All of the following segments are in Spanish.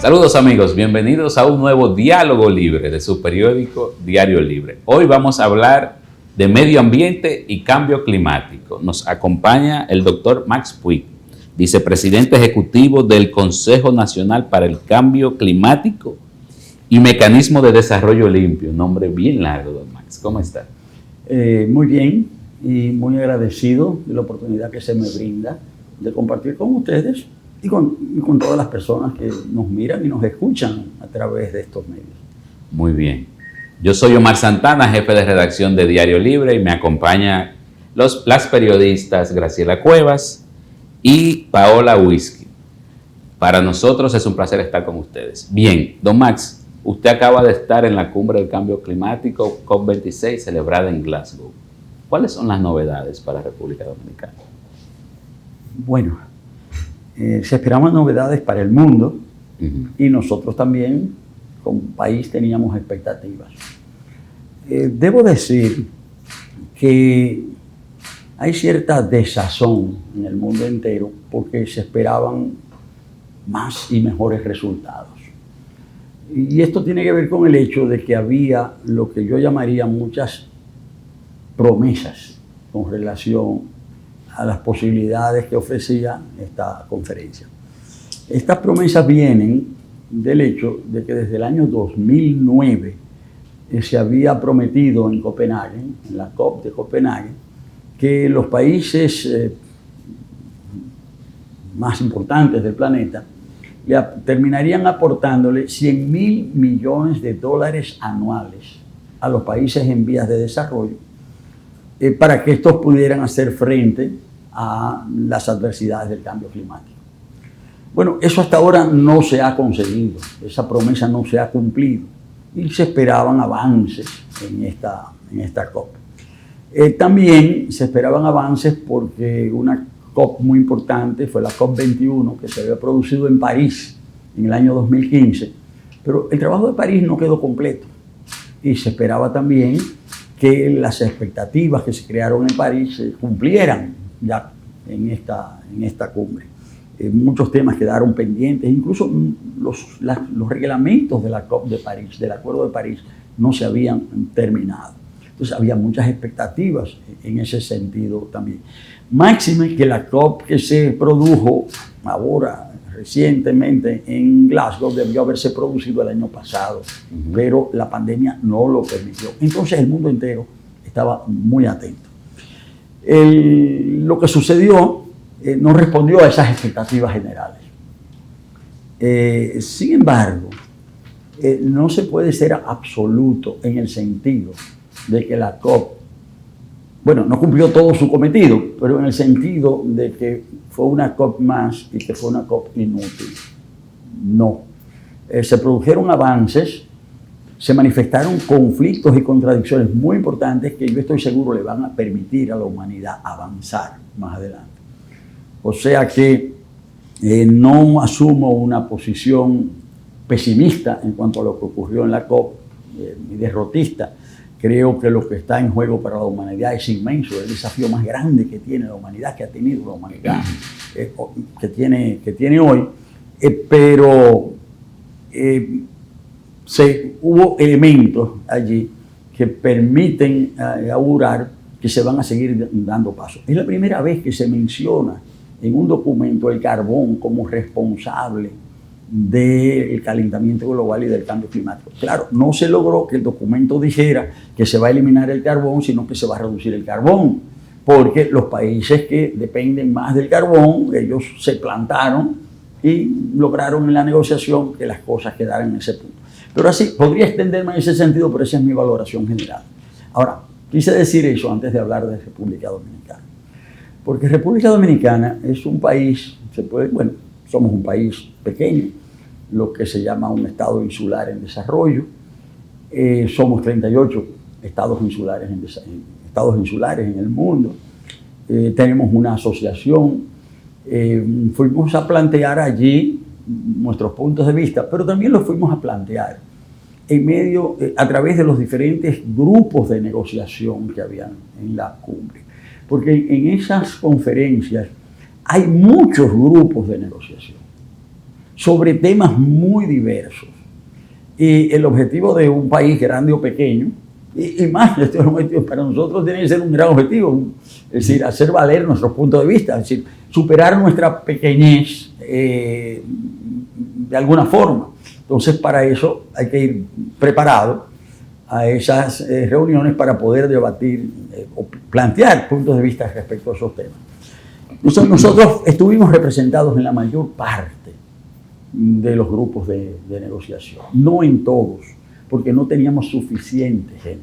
Saludos amigos, bienvenidos a un nuevo Diálogo Libre de su periódico Diario Libre. Hoy vamos a hablar de medio ambiente y cambio climático. Nos acompaña el doctor Max Puig, vicepresidente ejecutivo del Consejo Nacional para el Cambio Climático y Mecanismo de Desarrollo Limpio. Un nombre bien largo, don Max. ¿Cómo está? Muy bien y muy agradecido de la oportunidad que se me brinda de compartir con ustedes y con todas las personas que nos miran y nos escuchan a través de estos medios. Muy bien. Yo soy Omar Santana, jefe de redacción de Diario Libre, y me acompaña las periodistas Graciela Cuevas y Paola Whisky. Para nosotros es un placer estar con ustedes. Bien, don Max, usted acaba de estar en la Cumbre del Cambio Climático COP26 celebrada en Glasgow. ¿Cuáles son las novedades para República Dominicana? Bueno, se esperaban novedades para el mundo y nosotros también, como país, teníamos expectativas. Debo decir que hay cierta desazón en el mundo entero porque se esperaban más y mejores resultados. Y esto tiene que ver con el hecho de que había lo que yo llamaría muchas promesas con relación a las posibilidades que ofrecía esta conferencia. Estas promesas vienen del hecho de que desde el año 2009 se había prometido en Copenhague, en la COP de Copenhague, que los países más importantes del planeta terminarían aportándole $100.000 millones anuales a los países en vías de desarrollo para que estos pudieran hacer frente a las adversidades del cambio climático. Bueno, eso hasta ahora no se ha conseguido, esa promesa no se ha cumplido y se esperaban avances en esta COP. También se esperaban avances porque una COP muy importante fue la COP21 que se había producido en París en el año 2015, pero el trabajo de París no quedó completo y se esperaba también que las expectativas que se crearon en París se cumplieran ya en esta cumbre. Muchos temas quedaron pendientes, incluso los reglamentos de la COP de París, del Acuerdo de París, no se habían terminado. Entonces había muchas expectativas en ese sentido también. Máxime que la COP que se produjo ahora recientemente en Glasgow debió haberse producido el año pasado, pero la pandemia no lo permitió. Entonces el mundo entero estaba muy atento. Lo que sucedió no respondió a esas expectativas generales. Sin embargo, no se puede ser absoluto en el sentido de que la COP, bueno, no cumplió todo su cometido, pero en el sentido de que fue una COP más y que fue una COP inútil. No. Se produjeron avances, se manifestaron conflictos y contradicciones muy importantes que yo estoy seguro le van a permitir a la humanidad avanzar más adelante. O sea que no asumo una posición pesimista en cuanto a lo que ocurrió en la COP, ni derrotista. Creo que lo que está en juego para la humanidad es inmenso, es el desafío más grande que tiene la humanidad, que ha tenido la humanidad, que tiene hoy, pero hubo elementos allí que permiten augurar que se van a seguir dando pasos. Es la primera vez que se menciona en un documento el carbón como responsable del calentamiento global y del cambio climático. Claro, no se logró que el documento dijera que se va a eliminar el carbón, sino que se va a reducir el carbón, porque los países que dependen más del carbón, ellos se plantaron y lograron en la negociación que las cosas quedaran en ese punto. Pero así, podría extenderme en ese sentido, pero esa es mi valoración general. Ahora, quise decir eso antes de hablar de República Dominicana, porque República Dominicana es un país, somos un país pequeño, lo que se llama un estado insular en desarrollo. Somos 38 estados insulares en el mundo. Tenemos una asociación. Fuimos a plantear allí nuestros puntos de vista, pero también los fuimos a plantear a través de los diferentes grupos de negociación que habían en la cumbre. Porque en esas conferencias hay muchos grupos de negociación. sobre temas muy diversos. Y el objetivo de un país grande o pequeño, y más, para nosotros tiene que ser un gran objetivo, es decir, hacer valer nuestros puntos de vista, es decir, superar nuestra pequeñez de alguna forma. Entonces, para eso hay que ir preparado a esas reuniones para poder debatir o plantear puntos de vista respecto a esos temas. Nosotros estuvimos representados en la mayor parte de los grupos de negociación, no en todos, porque no teníamos suficiente gente.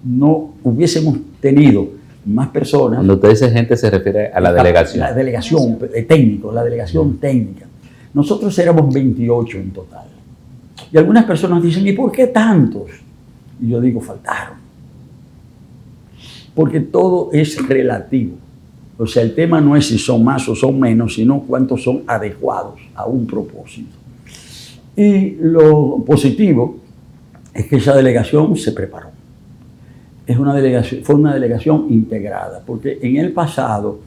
No hubiésemos tenido más personas. Cuando usted dice gente se refiere a la delegación. La delegación técnica, la delegación técnica. Nosotros éramos 28 en total. Y algunas personas dicen, ¿y por qué tantos? Y yo digo, faltaron. Porque todo es relativo. O sea, el tema no es si son más o son menos, sino cuántos son adecuados a un propósito. Y lo positivo es que esa delegación se preparó. Fue una delegación integrada, porque en el pasado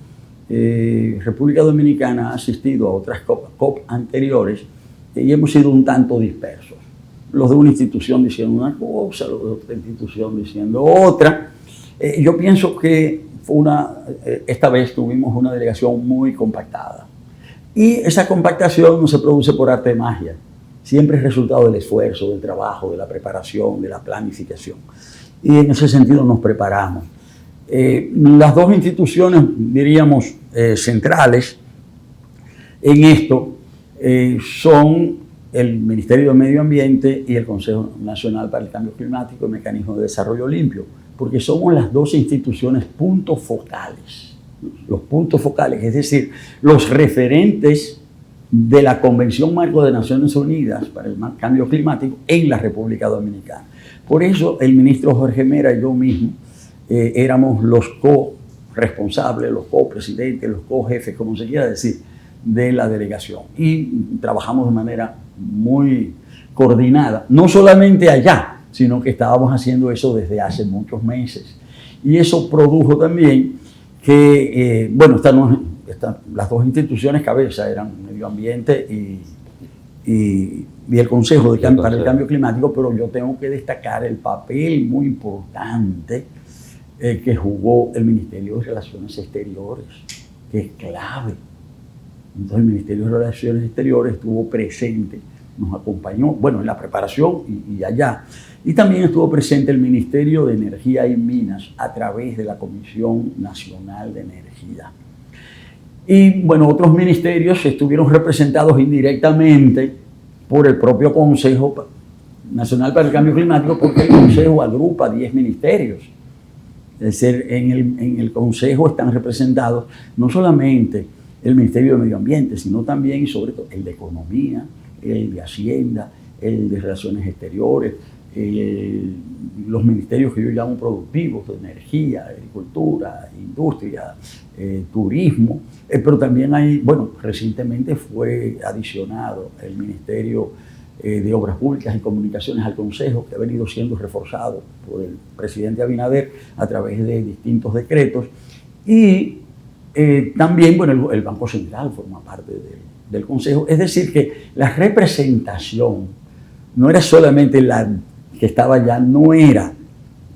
República Dominicana ha asistido a otras COP anteriores y hemos sido un tanto dispersos. Los de una institución diciendo una cosa, los de otra institución diciendo otra. Yo pienso que esta vez tuvimos una delegación muy compactada. Y esa compactación no se produce por arte de magia. Siempre es resultado del esfuerzo, del trabajo, de la preparación, de la planificación. Y en ese sentido nos preparamos. Las dos instituciones, diríamos, centrales en esto son el Ministerio de Medio Ambiente y el Consejo Nacional para el Cambio Climático y Mecanismo de Desarrollo Limpio, porque somos las dos instituciones puntos focales. Los puntos focales, es decir, los referentes de la Convención Marco de Naciones Unidas para el Cambio Climático en la República Dominicana. Por eso el ministro Jorge Mera y yo mismo éramos los co-responsables, los co-presidentes, los co-jefes, como se quiera decir, de la delegación. Y trabajamos de manera muy coordinada, no solamente allá, sino que estábamos haciendo eso desde hace muchos meses. Y eso produjo también que, las dos instituciones cabeza eran Medio Ambiente y el Consejo para el Cambio Climático, pero yo tengo que destacar el papel muy importante que jugó el Ministerio de Relaciones Exteriores, que es clave. Entonces el Ministerio de Relaciones Exteriores estuvo presente, nos acompañó, en la preparación y allá. Y también estuvo presente el Ministerio de Energía y Minas a través de la Comisión Nacional de Energía. Y otros ministerios estuvieron representados indirectamente por el propio Consejo Nacional para el Cambio Climático, porque el Consejo agrupa 10 ministerios. Es decir, en el Consejo están representados no solamente el Ministerio de Medio Ambiente, sino también y sobre todo el de Economía, el de Hacienda, el de Relaciones Exteriores, los ministerios que yo llamo productivos, de energía, agricultura, industria, turismo, pero también hay, recientemente fue adicionado el Ministerio de Obras Públicas y Comunicaciones al Consejo, que ha venido siendo reforzado por el presidente Abinader a través de distintos decretos, y también el Banco Central forma parte del Consejo. Es decir, que la representación no era solamente la que estaba ya, no era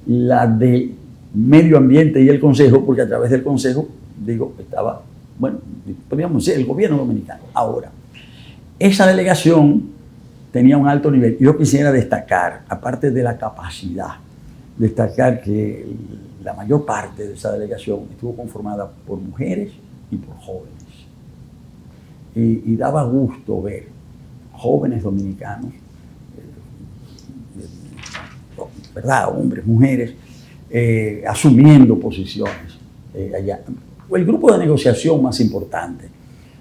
la de Medio Ambiente y el Consejo, porque a través del Consejo, estaba, podríamos decir, el gobierno dominicano. Ahora, esa delegación tenía un alto nivel. Yo quisiera destacar, aparte de la capacidad, destacar que la mayor parte de esa delegación estuvo conformada por mujeres y por jóvenes. Y daba gusto ver jóvenes dominicanos, ¿verdad? Hombres, mujeres, asumiendo posiciones allá. El grupo de negociación más importante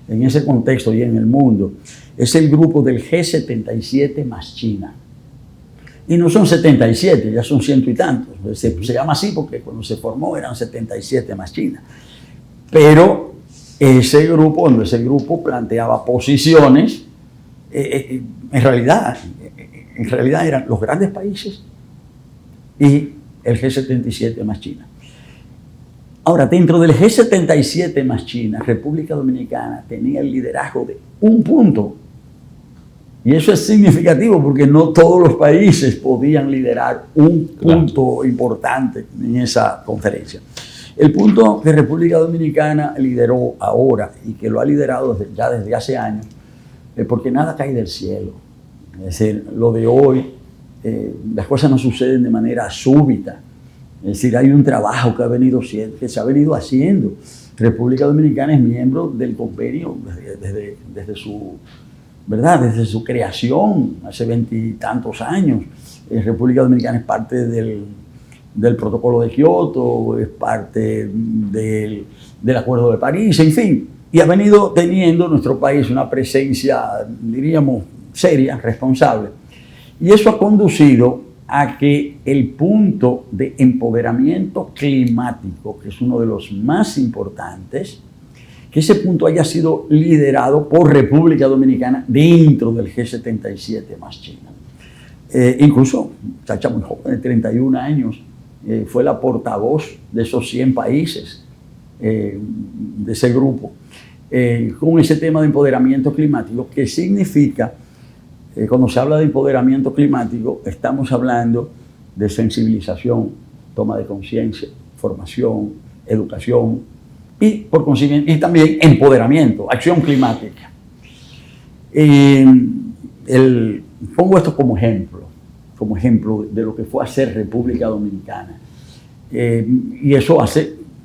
en ese contexto y en el mundo es el grupo del G77 más China. Y no son 77, ya son ciento y tantos. Se llama así porque cuando se formó eran 77 más China. Pero ese grupo planteaba posiciones, en realidad eran los grandes países y el G77 más China. Ahora, dentro del G77 más China, República Dominicana tenía el liderazgo de un punto Y eso es significativo porque no todos los países podían liderar un punto importante en esa conferencia. El punto que República Dominicana lideró ahora y que lo ha liderado ya desde hace años, porque nada cae del cielo. Es decir, lo de hoy, las cosas no suceden de manera súbita. Es decir, hay un trabajo que se ha venido haciendo. República Dominicana es miembro del convenio desde su creación, hace 20 y tantos años. República Dominicana es parte del protocolo de Kioto, es parte del Acuerdo de París, en fin. Y ha venido teniendo nuestro país una presencia, diríamos, seria, responsable. Y eso ha conducido a que el punto de empoderamiento climático, que es uno de los más importantes, que ese punto haya sido liderado por República Dominicana dentro del G77 más China. Incluso, muchacha muy joven, de 31 años, fue la portavoz de esos 100 países, de ese grupo, con ese tema de empoderamiento climático, que significa, cuando se habla de empoderamiento climático, estamos hablando de sensibilización, toma de conciencia, formación, educación y, por consiguiente, y también empoderamiento, acción climática. Pongo esto como ejemplo de lo que fue hacer República Dominicana. Y eso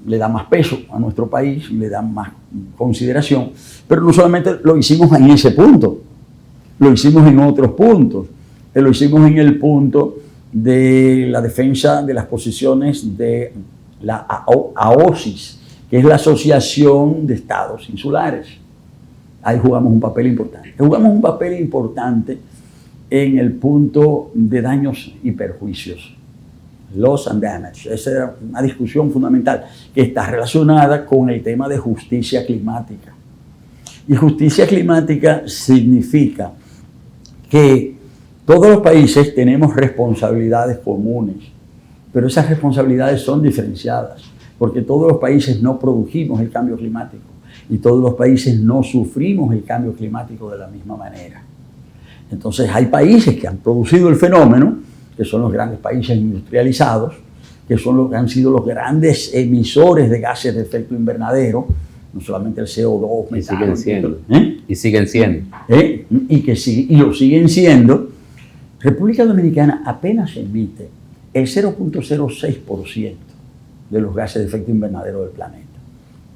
le da más peso a nuestro país, le da más consideración, pero no solamente lo hicimos en ese punto, lo hicimos en otros puntos. Lo hicimos en el punto de la defensa de las posiciones de la AOSIS, que es la Asociación de Estados Insulares. Ahí jugamos un papel importante. Jugamos un papel importante en el punto de daños y perjuicios. Loss and damage. Esa era una discusión fundamental que está relacionada con el tema de justicia climática. Y justicia climática significa que todos los países tenemos responsabilidades comunes, pero esas responsabilidades son diferenciadas, porque todos los países no produjimos el cambio climático y todos los países no sufrimos el cambio climático de la misma manera. Entonces hay países que han producido el fenómeno, que son los grandes países industrializados, que son los que han sido los grandes emisores de gases de efecto invernadero, no solamente el CO2, metano, y siguen siendo. Y lo siguen siendo. República Dominicana apenas emite el 0.06% de los gases de efecto invernadero del planeta.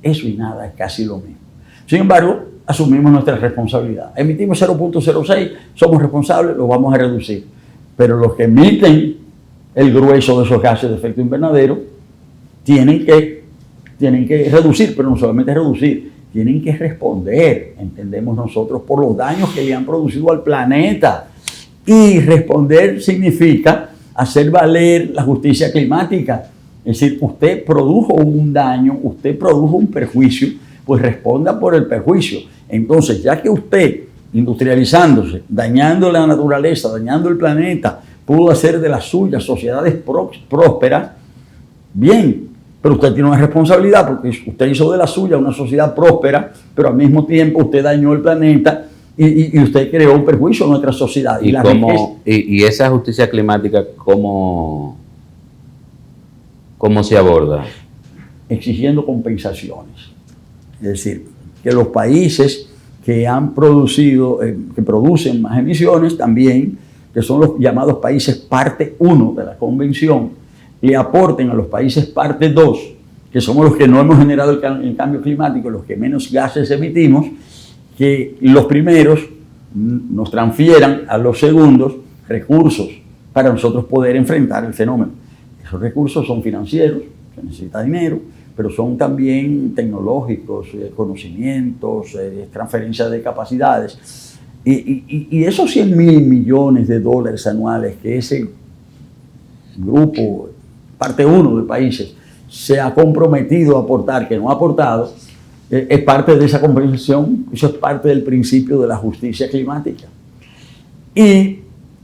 Eso y nada es casi lo mismo. Sin embargo, asumimos nuestra responsabilidad. Emitimos 0.06, somos responsables, lo vamos a reducir. Pero los que emiten el grueso de esos gases de efecto invernadero tienen que reducir, pero no solamente reducir, tienen que responder, entendemos nosotros, por los daños que le han producido al planeta. Y responder significa hacer valer la justicia climática. Es decir, usted produjo un daño, usted produjo un perjuicio, pues responda por el perjuicio. Entonces, ya que usted, industrializándose, dañando la naturaleza, dañando el planeta, pudo hacer de las suyas sociedades prósperas, bien, pero usted tiene una responsabilidad porque usted hizo de la suya una sociedad próspera, pero al mismo tiempo usted dañó el planeta y usted creó un perjuicio en nuestra sociedad. Y esa justicia climática, ¿cómo se aborda? Exigiendo compensaciones. Es decir, que los países que han producido, que producen más emisiones también, que son los llamados países parte 1 de la convención, le aporten a los países parte 2, que somos los que no hemos generado el cambio climático, los que menos gases emitimos, que los primeros nos transfieran a los segundos recursos para nosotros poder enfrentar el fenómeno. Esos recursos son financieros, se necesita dinero, pero son también tecnológicos, conocimientos, transferencia de capacidades. Y esos 100.000 millones de dólares anuales que ese grupo, parte 1 de países, se ha comprometido a aportar, que no ha aportado, es parte de esa compensación, eso es parte del principio de la justicia climática. Y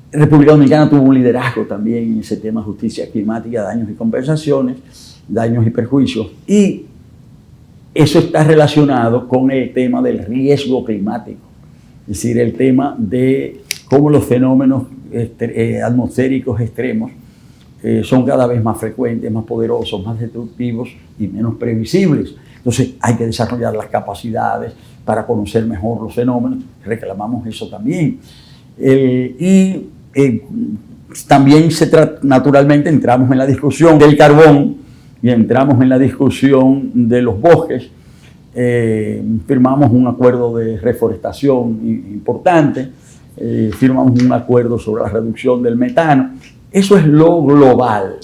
República Dominicana tuvo un liderazgo también en ese tema de justicia climática, daños y compensaciones, daños y perjuicios. Y eso está relacionado con el tema del riesgo climático, es decir, el tema de cómo los fenómenos atmosféricos extremos son cada vez más frecuentes, más poderosos, más destructivos y menos previsibles. Entonces hay que desarrollar las capacidades para conocer mejor los fenómenos, reclamamos eso también. También naturalmente entramos en la discusión del carbón y entramos en la discusión de los bosques. Firmamos un acuerdo de reforestación importante, firmamos un acuerdo sobre la reducción del metano. Eso es lo global.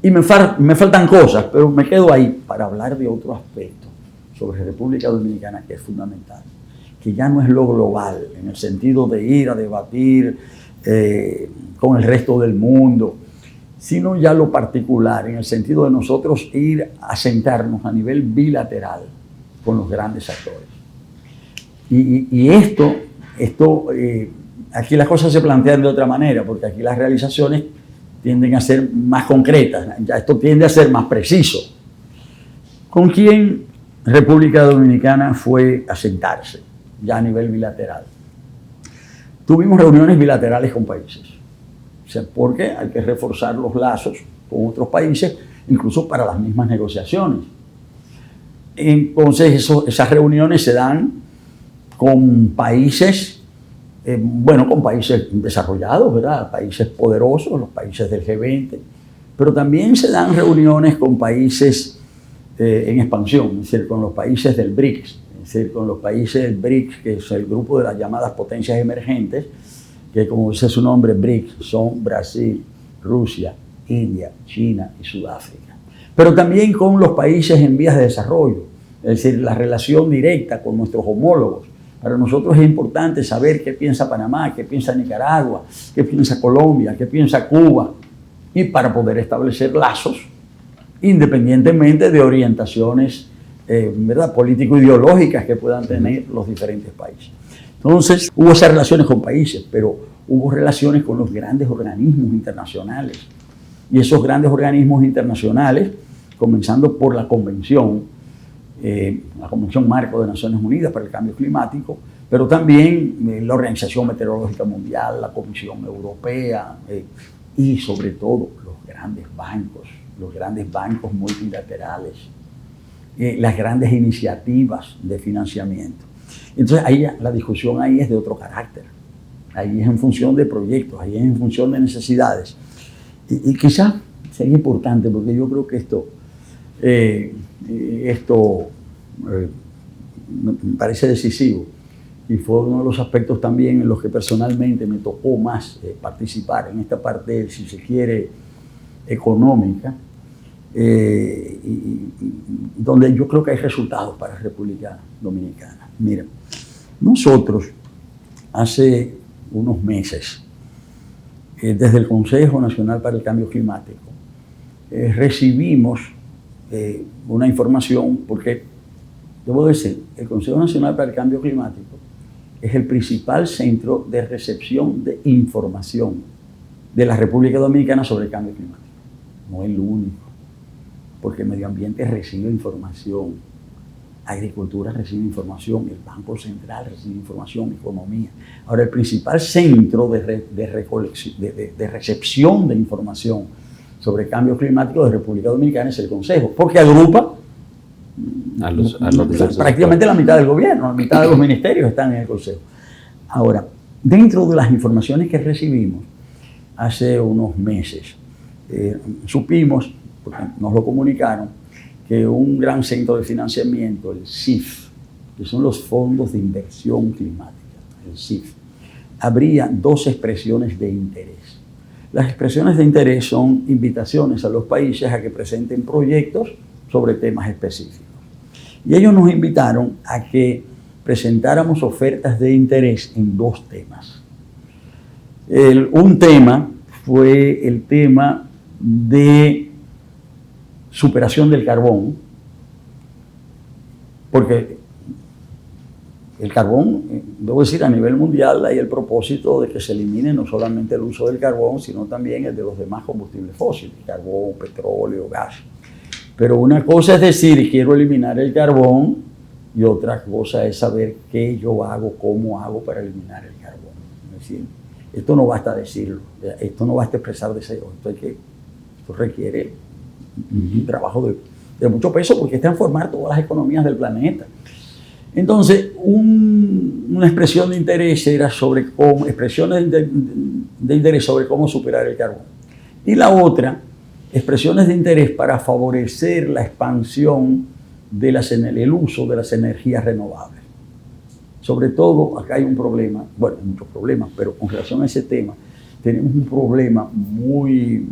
Y me faltan cosas, pero me quedo ahí para hablar de otro aspecto sobre República Dominicana que es fundamental, que ya no es lo global, en el sentido de ir a debatir con el resto del mundo, sino ya lo particular, en el sentido de nosotros ir a sentarnos a nivel bilateral con los grandes actores. Y esto aquí las cosas se plantean de otra manera, porque aquí las realizaciones tienden a ser más concretas, ya esto tiende a ser más preciso. ¿Con quién República Dominicana fue a sentarse ya a nivel bilateral? Tuvimos reuniones bilaterales con países, o sea, porque hay que reforzar los lazos con otros países, incluso para las mismas negociaciones. Entonces esas reuniones se dan con países, con países desarrollados, ¿verdad? Países poderosos, los países del G20, pero también se dan reuniones con países en expansión, es decir, con los países del BRICS, es decir, con los países del BRICS, que es el grupo de las llamadas potencias emergentes, que como dice su nombre, BRICS, son Brasil, Rusia, India, China y Sudáfrica. Pero también con los países en vías de desarrollo, es decir, la relación directa con nuestros homólogos. Para nosotros es importante saber qué piensa Panamá, qué piensa Nicaragua, qué piensa Colombia, qué piensa Cuba, y para poder establecer lazos independientemente de orientaciones político-ideológicas que puedan tener los diferentes países. Entonces, hubo esas relaciones con países, pero hubo relaciones con los grandes organismos internacionales. Y esos grandes organismos internacionales, comenzando por la Convención Marco de Naciones Unidas para el Cambio Climático, pero también la Organización Meteorológica Mundial, la Comisión Europea y sobre todo los grandes bancos multilaterales, las grandes iniciativas de financiamiento. Entonces ahí la discusión ahí es de otro carácter, ahí es en función de proyectos, ahí es en función de necesidades. Y quizás sería importante, porque yo creo que esto me parece decisivo y fue uno de los aspectos también en los que personalmente me tocó más participar en esta parte, si se quiere, económica, donde yo creo que hay resultados para la República Dominicana. Miren, nosotros hace unos meses, desde el Consejo Nacional para el Cambio Climático, recibimos una información, porque debo decir, el Consejo Nacional para el Cambio Climático es el principal centro de recepción de información de la República Dominicana sobre el cambio climático. No es el único, porque el medio ambiente recibe información, agricultura recibe información, el Banco Central recibe información, economía. Ahora, el principal centro de recepción de información sobre el cambio climático de República Dominicana es el Consejo, porque agrupa prácticamente la mitad del gobierno, la mitad de los ministerios están en el Consejo. Ahora, dentro de las informaciones que recibimos hace unos meses, supimos, porque nos lo comunicaron, que un gran centro de financiamiento, el CIF, que son los fondos de inversión climática, el CIF, habría dos expresiones de interés. Las expresiones de interés son invitaciones a los países a que presenten proyectos sobre temas específicos. Y ellos nos invitaron a que presentáramos ofertas de interés en dos temas. Un tema fue el tema de superación del carbón, porque el carbón, debo decir, a nivel mundial hay el propósito de que se elimine no solamente el uso del carbón, sino también el de los demás combustibles fósiles, carbón, petróleo, gas. Pero una cosa es decir, quiero eliminar el carbón, y otra cosa es saber qué yo hago, cómo hago para eliminar el carbón. Es decir, Esto no basta decirlo, esto no basta expresar deseos, esto requiere un trabajo de mucho peso porque es transformar todas las economías del planeta. Entonces, una expresión de interés era sobre cómo, expresiones de interés sobre cómo superar el carbón. Y la otra, expresiones de interés para favorecer la expansión el uso de las energías renovables. Sobre todo, acá hay un problema, bueno, hay muchos problemas, pero con relación a ese tema, tenemos un problema muy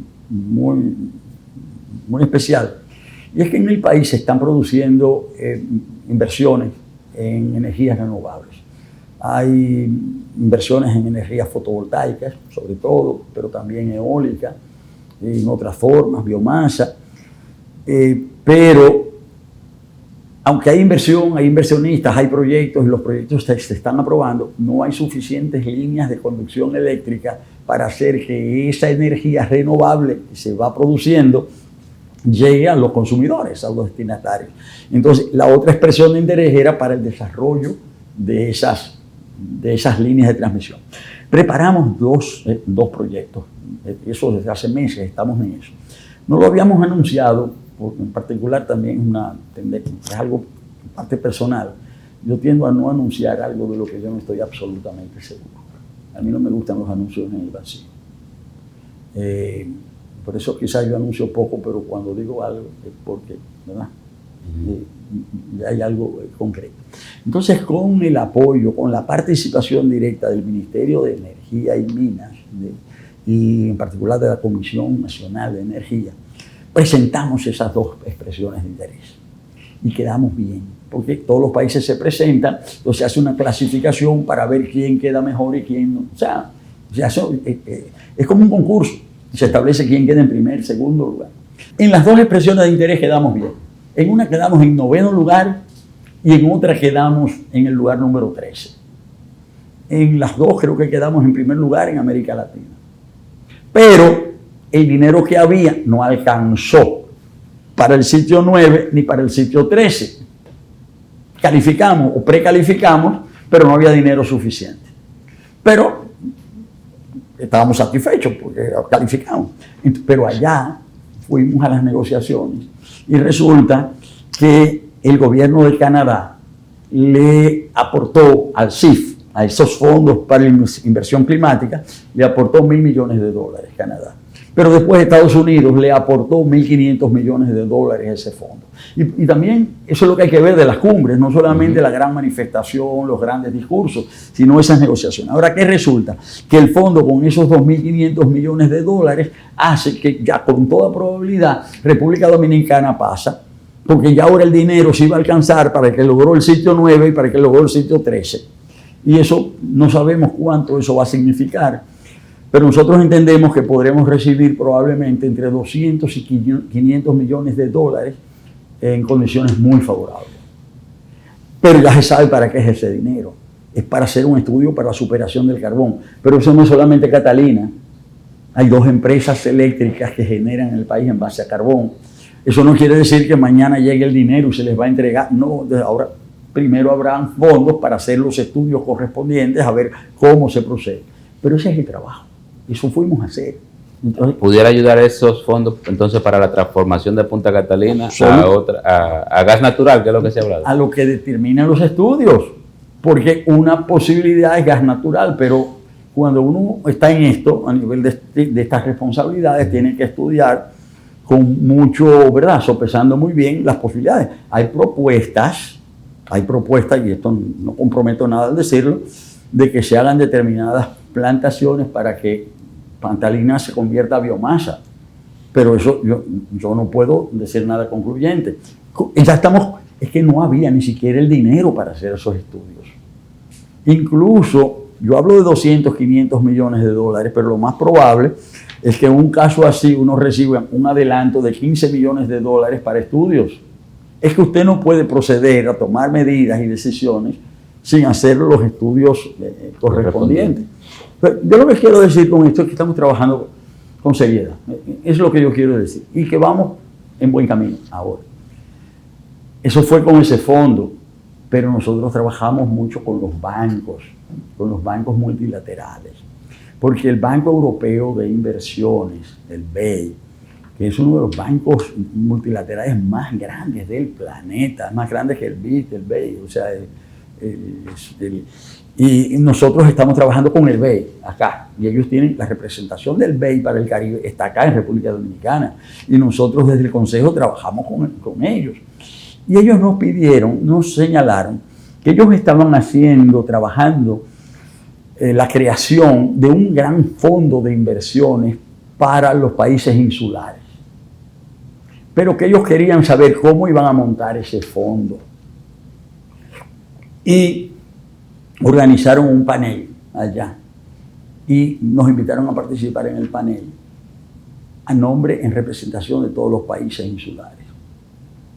especial. Y es que en el país se están produciendo inversiones en energías renovables. Hay inversiones en energías fotovoltaicas, sobre todo, pero también eólica, en otras formas, biomasa. Pero, aunque hay inversión, hay inversionistas, hay proyectos y los proyectos se están aprobando, no hay suficientes líneas de conducción eléctrica para hacer que esa energía renovable que se va produciendo llegue a los consumidores, a los destinatarios. Entonces, la otra expresión de interés era para el desarrollo de esas líneas de transmisión. Preparamos dos proyectos, eso desde hace meses estamos en eso. No lo habíamos anunciado, porque en particular también es algo en parte personal. Yo tiendo a no anunciar algo de lo que yo no estoy absolutamente seguro. A mí no me gustan los anuncios en el vacío. Por eso quizás yo anuncio poco, pero cuando digo algo es porque, ¿verdad? Hay algo concreto. Entonces, con el apoyo, con la participación directa del Ministerio de Energía y Minas, y en particular de la Comisión Nacional de Energía, presentamos esas dos expresiones de interés. Y quedamos bien, porque todos los países se presentan, entonces se hace una clasificación para ver quién queda mejor y quién no. O sea es como un concurso. Se establece quién queda en primer, segundo lugar. En las dos expresiones de interés quedamos bien. En una quedamos en 9º lugar y en otra quedamos en el lugar número 13. En las dos creo que quedamos en primer lugar en América Latina. Pero el dinero que había no alcanzó para el sitio 9 ni para el sitio 13. Calificamos o precalificamos, pero no había dinero suficiente. Pero estábamos satisfechos porque calificamos. Pero allá fuimos a las negociaciones y resulta que el gobierno de Canadá le aportó al CIF, a esos fondos para la inversión climática, le aportó $1.000 millones Canadá. Pero después Estados Unidos le aportó $1.500 millones a ese fondo. Y también eso es lo que hay que ver de las cumbres, no solamente la gran manifestación, los grandes discursos, sino esas negociaciones. Ahora, ¿qué resulta? Que el fondo con esos $2.500 millones hace que ya con toda probabilidad República Dominicana pasa, porque ya ahora el dinero se iba a alcanzar para el que logró el sitio 9 y para el que logró el sitio 13. Y eso no sabemos cuánto eso va a significar. Pero nosotros entendemos que podremos recibir probablemente entre 200 y 500 millones de dólares en condiciones muy favorables. Pero ya se sabe para qué es ese dinero. Es para hacer un estudio para la superación del carbón. Pero eso no es solamente Catalina. Hay 2 empresas eléctricas que generan en el país en base a carbón. Eso no quiere decir que mañana llegue el dinero y se les va a entregar. No, ahora primero habrán fondos para hacer los estudios correspondientes a ver cómo se procede. Pero ese es el trabajo. Eso fuimos a hacer. Entonces, ¿pudiera ayudar esos fondos entonces para la transformación de Punta Catalina a gas natural, que es lo que se ha hablado? A lo que determinan los estudios, porque una posibilidad es gas natural, pero cuando uno está en esto, a nivel de estas responsabilidades, tiene que estudiar con mucho, ¿verdad?, sopesando muy bien las posibilidades. Hay propuestas, y esto no comprometo nada al decirlo, de que se hagan determinadas plantaciones para que Pantalina se convierta a biomasa. Pero eso yo no puedo decir nada concluyente. Ya estamos, es que no había ni siquiera el dinero para hacer esos estudios. Incluso, yo hablo de 200, 500 millones de dólares, pero lo más probable es que en un caso así uno reciba un adelanto de 15 millones de dólares para estudios. Es que usted no puede proceder a tomar medidas y decisiones sin hacer los estudios correspondientes. Yo lo que quiero decir con esto es que estamos trabajando con seriedad. Es lo que yo quiero decir. Y que vamos en buen camino ahora. Eso fue con ese fondo, pero nosotros trabajamos mucho con los bancos multilaterales. porque el Banco Europeo de Inversiones, el BEI, que es uno de los bancos multilaterales más grandes del planeta, más grande que el BID, el BEI, o sea, y nosotros estamos trabajando con el BEI acá, y ellos tienen la representación del BEI para el Caribe, está acá en República Dominicana, y nosotros desde el Consejo trabajamos con ellos. Y ellos nos pidieron, nos señalaron que ellos estaban trabajando la creación de un gran fondo de inversiones para los países insulares, pero que ellos querían saber cómo iban a montar ese fondo. Y organizaron un panel allá y nos invitaron a participar en el panel en representación de todos los países insulares.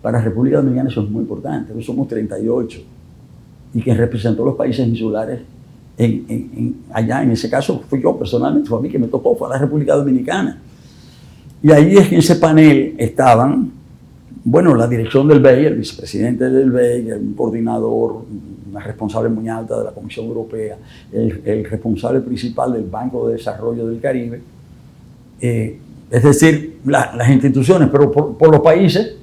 Para República Dominicana eso es muy importante, nosotros somos 38 y quien representó a los países insulares allá, en ese caso fui yo personalmente, fue a mí que me tocó, fue a la República Dominicana. Y ahí en ese panel estaban, bueno, la dirección del BEI, el vicepresidente del BEI, un coordinador, una responsable muy alta de la Comisión Europea, el responsable principal del Banco de Desarrollo del Caribe, es decir, las instituciones, pero por los países,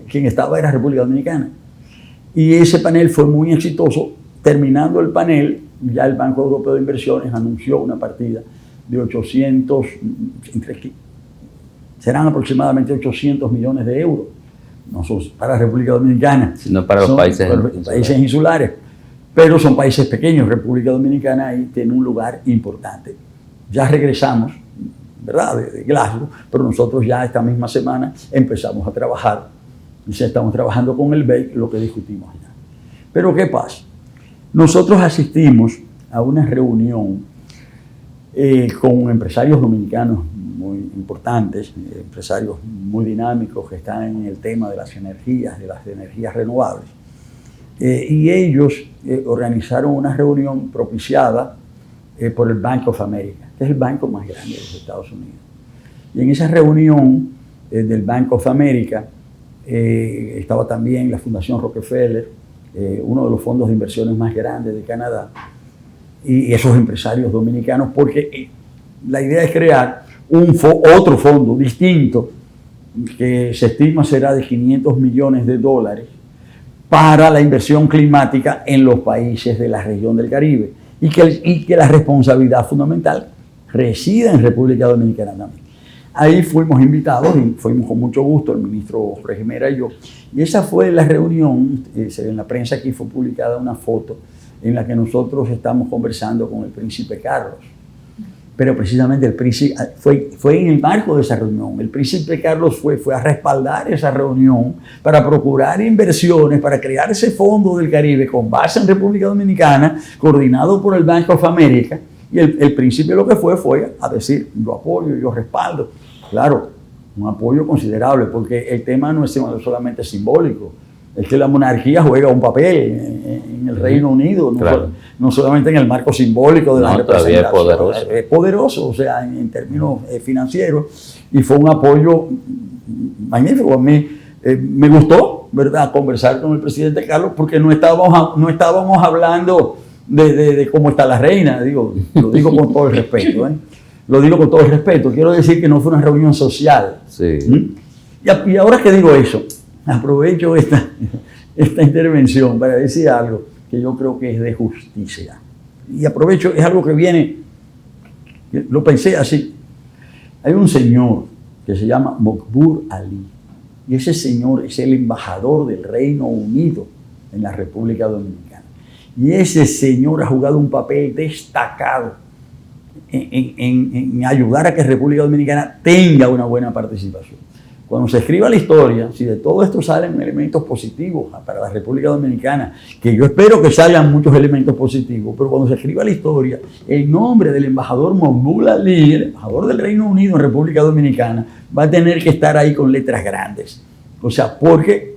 quien estaba era República Dominicana. Y ese panel fue muy exitoso. Terminando el panel, ya el Banco Europeo de Inversiones anunció una partida de 800, serán aproximadamente 800 millones de euros, no son para la República Dominicana, sino para los países insulares, pero son países pequeños. República Dominicana ahí tiene un lugar importante. Ya regresamos, ¿verdad?, de Glasgow, pero nosotros ya esta misma semana empezamos a trabajar, y ya estamos trabajando con el BEI, lo que discutimos allá. Pero ¿qué pasa? Nosotros asistimos a una reunión con empresarios dominicanos muy importantes, empresarios muy dinámicos que están en el tema de las energías renovables. Y ellos organizaron una reunión propiciada por el Bank of America, que es el banco más grande de los Estados Unidos. Y en esa reunión del Bank of America estaba también la Fundación Rockefeller, uno de los fondos de inversiones más grandes de Canadá, y esos empresarios dominicanos, porque la idea es crear otro fondo distinto que se estima será de 500 millones de dólares para la inversión climática en los países de la región del Caribe, y que la responsabilidad fundamental resida en República Dominicana también. Ahí fuimos invitados y fuimos con mucho gusto, el ministro Regimera y yo, y esa fue la reunión. En la prensa aquí fue publicada una foto en la que nosotros estamos conversando con el príncipe Carlos. Pero precisamente el príncipe fue en el marco de esa reunión. El príncipe Carlos fue a respaldar esa reunión para procurar inversiones, para crear ese fondo del Caribe con base en República Dominicana, coordinado por el Bank of America. Y el príncipe lo que fue a decir: yo apoyo, yo respaldo. Claro, un apoyo considerable, porque el tema no es solamente simbólico. Es que la monarquía juega un papel en el Reino Unido, claro, no solamente en el marco simbólico de la representación. Es poderoso. Es poderoso, o sea, en términos financieros, y fue un apoyo magnífico. A mí me gustó, ¿verdad?, conversar con el presidente Carlos, porque no estábamos hablando de cómo está la reina, lo digo con todo el respeto, lo digo con todo el respeto. Quiero decir que no fue una reunión social. Sí. Y ahora que digo eso, aprovecho esta intervención para decir algo que yo creo que es de justicia. Y aprovecho, es algo que viene, lo pensé así. Hay un señor que se llama Mokbur Ali, y ese señor es el embajador del Reino Unido en la República Dominicana. Y ese señor ha jugado un papel destacado en ayudar a que República Dominicana tenga una buena participación. Cuando se escriba la historia, si de todo esto salen elementos positivos para la República Dominicana, que yo espero que salgan muchos elementos positivos, pero cuando se escriba la historia, el nombre del embajador Mokbur Ali, el embajador del Reino Unido en República Dominicana, va a tener que estar ahí con letras grandes. O sea, porque,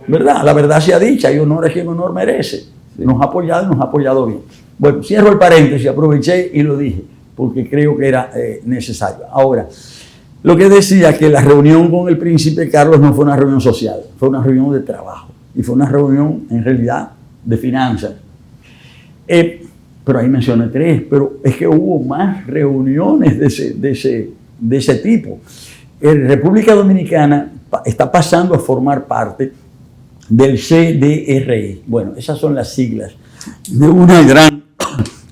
¿verdad?, la verdad sea dicha, y honor a quien honor merece. Sí. Nos ha apoyado y nos ha apoyado bien. Bueno, cierro el paréntesis, aproveché y lo dije, porque creo que era necesario. Ahora, lo que decía, que la reunión con el príncipe Carlos no fue una reunión social, fue una reunión de trabajo, y fue una reunión en realidad de finanzas. pero ahí mencioné 3, pero es que hubo más reuniones de ese tipo. República Dominicana está pasando a formar parte del CDRI. Bueno, esas son las siglas de una gran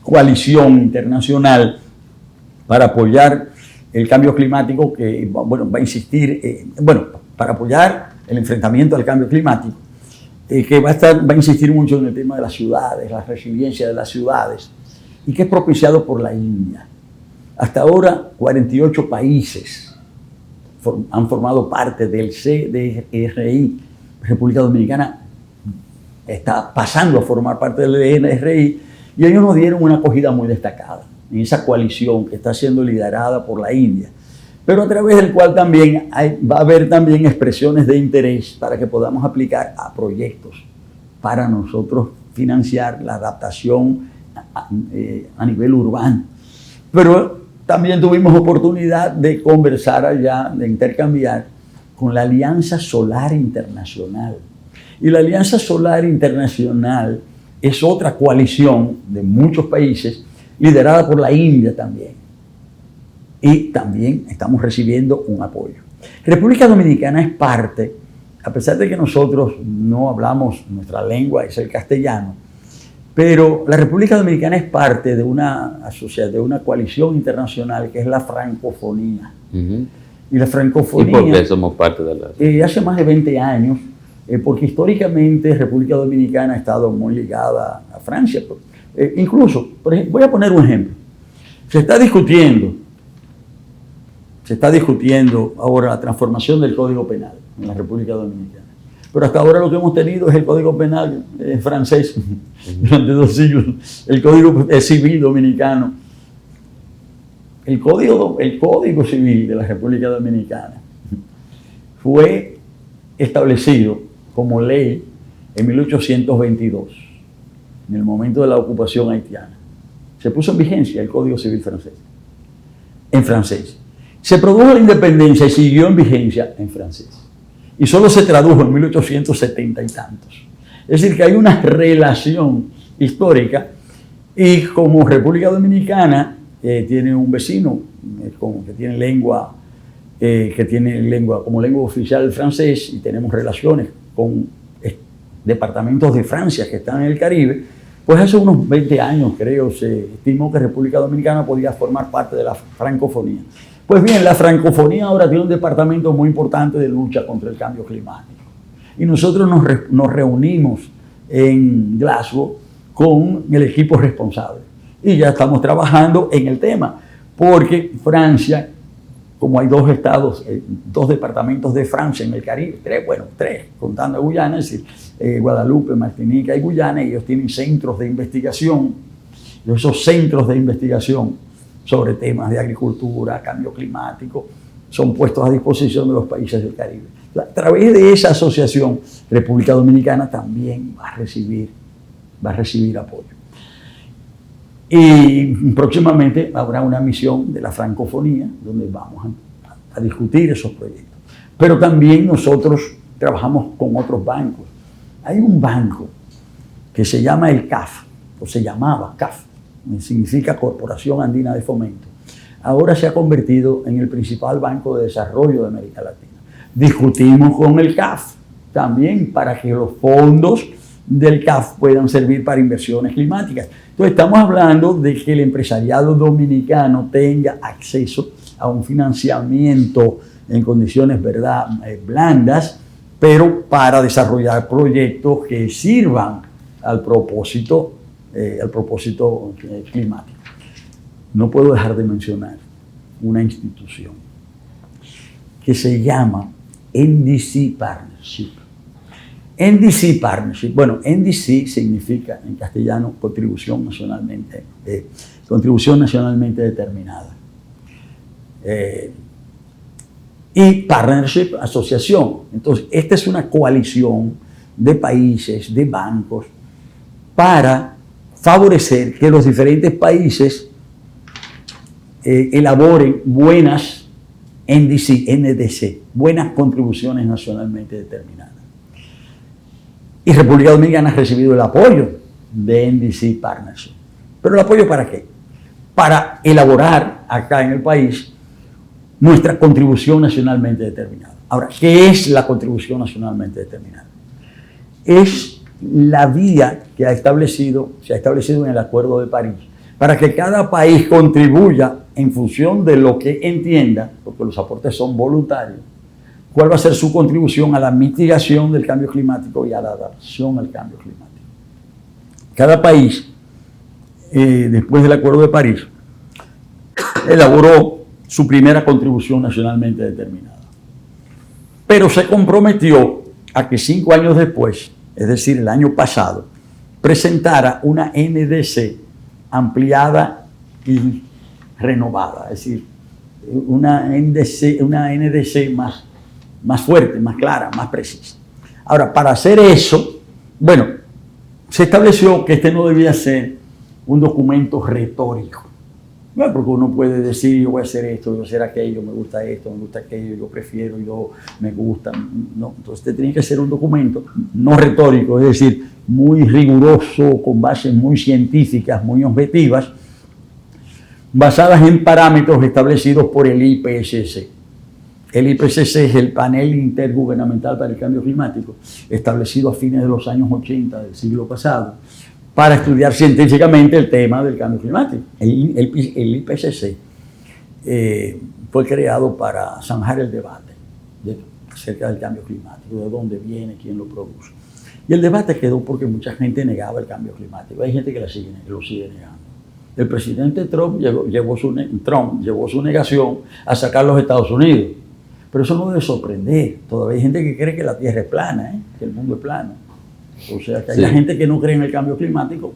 coalición internacional para apoyar el cambio climático que, bueno, va a insistir, para apoyar el enfrentamiento al cambio climático, que va a insistir mucho en el tema de las ciudades, la resiliencia de las ciudades, y que es propiciado por la India. Hasta ahora, 48 países han formado parte del CDRI. República Dominicana está pasando a formar parte del CDRI, y ellos nos dieron una acogida muy destacada en esa coalición que está siendo liderada por la India, pero a través del cual también va a haber también expresiones de interés para que podamos aplicar a proyectos para nosotros financiar la adaptación a nivel urbano. Pero también tuvimos oportunidad de conversar allá, de intercambiar con la Alianza Solar Internacional. Y la Alianza Solar Internacional es otra coalición de muchos países liderada por la India también. Y también estamos recibiendo un apoyo. República Dominicana es parte, a pesar de que nosotros no hablamos, nuestra lengua es el castellano, pero la República Dominicana es parte de una coalición internacional que es la francofonía. Y la francofonía... ¿Y por qué somos parte de la...? Hace más de 20 años, porque históricamente República Dominicana ha estado muy ligada a Francia. Incluso, por ejemplo, voy a poner un ejemplo. Se está discutiendo ahora la transformación del Código Penal en la República Dominicana. Pero hasta ahora lo que hemos tenido es el Código Penal francés durante 2 siglos, el Código Civil dominicano. El Código Civil de la República Dominicana fue establecido como ley en 1822, en el momento de la ocupación haitiana. Se puso en vigencia el Código Civil francés, en francés. Se produjo la independencia y siguió en vigencia en francés. Y solo se tradujo en 1870 y tantos. Es decir, que hay una relación histórica, y como República Dominicana tiene un vecino que tiene lengua como lengua oficial el francés, y tenemos relaciones con departamentos de Francia que están en el Caribe, pues hace unos 20 años, creo, se estimó que República Dominicana podía formar parte de la francofonía. Pues bien, la francofonía ahora tiene un departamento muy importante de lucha contra el cambio climático. Y nosotros nos reunimos en Glasgow con el equipo responsable. Y ya estamos trabajando en el tema, porque Francia, como hay 2 estados, 2 departamentos de Francia en el Caribe, 3, contando a Guyana, es decir, Guadalupe, Martinica y Guyana, ellos tienen centros de investigación. Y esos centros de investigación sobre temas de agricultura, cambio climático, son puestos a disposición de los países del Caribe. A través de esa asociación, República Dominicana también va a recibir apoyo. Y próximamente habrá una misión de la francofonía donde vamos a discutir esos proyectos. Pero también nosotros trabajamos con otros bancos. Hay un banco que se llama el CAF, o se llamaba CAF, significa Corporación Andina de Fomento. Ahora se ha convertido en el principal banco de desarrollo de América Latina. Discutimos con el CAF también para que los fondos del CAF puedan servir para inversiones climáticas. Entonces estamos hablando de que el empresariado dominicano tenga acceso a un financiamiento en condiciones, ¿verdad?, blandas, pero para desarrollar proyectos que sirvan al propósito climático. No puedo dejar de mencionar una institución que se llama NDC Partnership. NDC Partnership, bueno, NDC significa en castellano contribución nacionalmente determinada. Y Partnership, asociación. Entonces, esta es una coalición de países, de bancos, para favorecer que los diferentes países elaboren buenas NDC, buenas contribuciones nacionalmente determinadas. Y República Dominicana ha recibido el apoyo de NDC Partnership. ¿Pero el apoyo para qué? Para elaborar acá en el país nuestra contribución nacionalmente determinada. Ahora, ¿qué es la contribución nacionalmente determinada? Es la vía que se ha establecido en el Acuerdo de París para que cada país contribuya en función de lo que entienda, porque los aportes son voluntarios, cuál va a ser su contribución a la mitigación del cambio climático y a la adaptación al cambio climático. Cada país, después del Acuerdo de París, elaboró su primera contribución nacionalmente determinada. Pero se comprometió a que 5 años después, es decir, el año pasado, presentara una NDC ampliada y renovada, es decir, una NDC más fuerte, más clara, más precisa. Ahora, para hacer eso, bueno, se estableció que este no debía ser un documento retórico. Bueno, porque uno puede decir, yo voy a hacer esto, yo voy a hacer aquello, me gusta esto, me gusta aquello, yo prefiero, yo me gusta. No, entonces tenía que ser un documento no retórico, es decir, muy riguroso, con bases muy científicas, muy objetivas, basadas en parámetros establecidos por el IPCC. El IPCC es el Panel Intergubernamental para el Cambio Climático, establecido a fines de los años 80 del siglo pasado, para estudiar científicamente el tema del cambio climático. El IPCC fue creado para zanjar el debate acerca del cambio climático, de dónde viene, quién lo produce. Y el debate quedó porque mucha gente negaba el cambio climático. Hay gente que lo sigue negando. El presidente Trump llevó su negación a sacar a los Estados Unidos. Pero eso no debe sorprender. Todavía hay gente que cree que la Tierra es plana, que el mundo es plano. O sea, que hay gente que no cree en el cambio climático.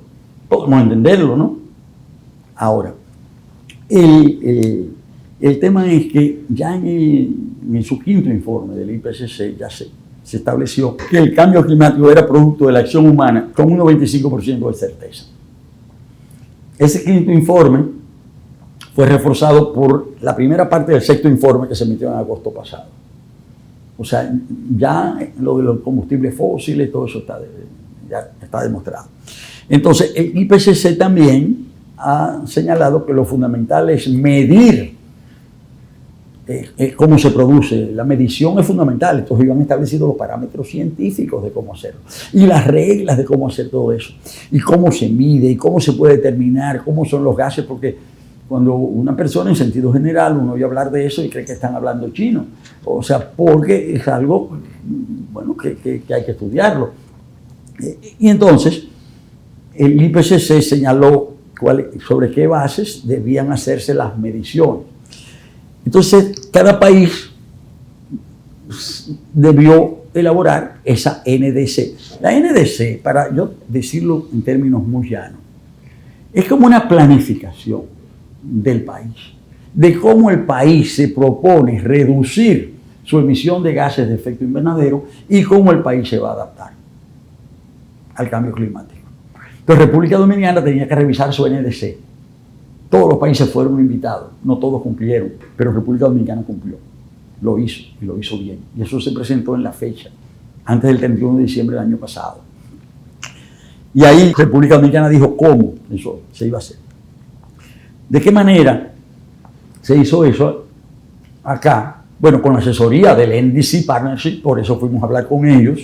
Podemos entenderlo, ¿no? Ahora, el tema es que ya en su quinto informe del IPCC ya se estableció que el cambio climático era producto de la acción humana con un 95% de certeza. Ese quinto informe fue reforzado por la primera parte del sexto informe que se emitió en agosto pasado. O sea, ya lo de los combustibles fósiles, todo eso ya está demostrado. Entonces, el IPCC también ha señalado que lo fundamental es medir cómo se produce. La medición es fundamental. Entonces, han establecido los parámetros científicos de cómo hacerlo y las reglas de cómo hacer todo eso y cómo se mide y cómo se puede determinar cómo son los gases, porque cuando una persona en sentido general uno oye hablar de eso y cree que están hablando chino. O sea, porque es algo, bueno, que hay que estudiarlo. Y entonces, el IPCC señaló sobre qué bases debían hacerse las mediciones. Entonces, cada país debió elaborar esa NDC. La NDC, para yo decirlo en términos muy llanos, es como una planificación del país, de cómo el país se propone reducir su emisión de gases de efecto invernadero y cómo el país se va a adaptar al cambio climático. Entonces, República Dominicana tenía que revisar su NDC. Todos los países fueron invitados, no todos cumplieron, pero República Dominicana cumplió. Lo hizo, y lo hizo bien. Y eso se presentó en la fecha, antes del 31 de diciembre del año pasado. Y ahí República Dominicana dijo cómo eso se iba a hacer. ¿De qué manera se hizo eso acá? Bueno, con la asesoría del NDC Partnership, por eso fuimos a hablar con ellos,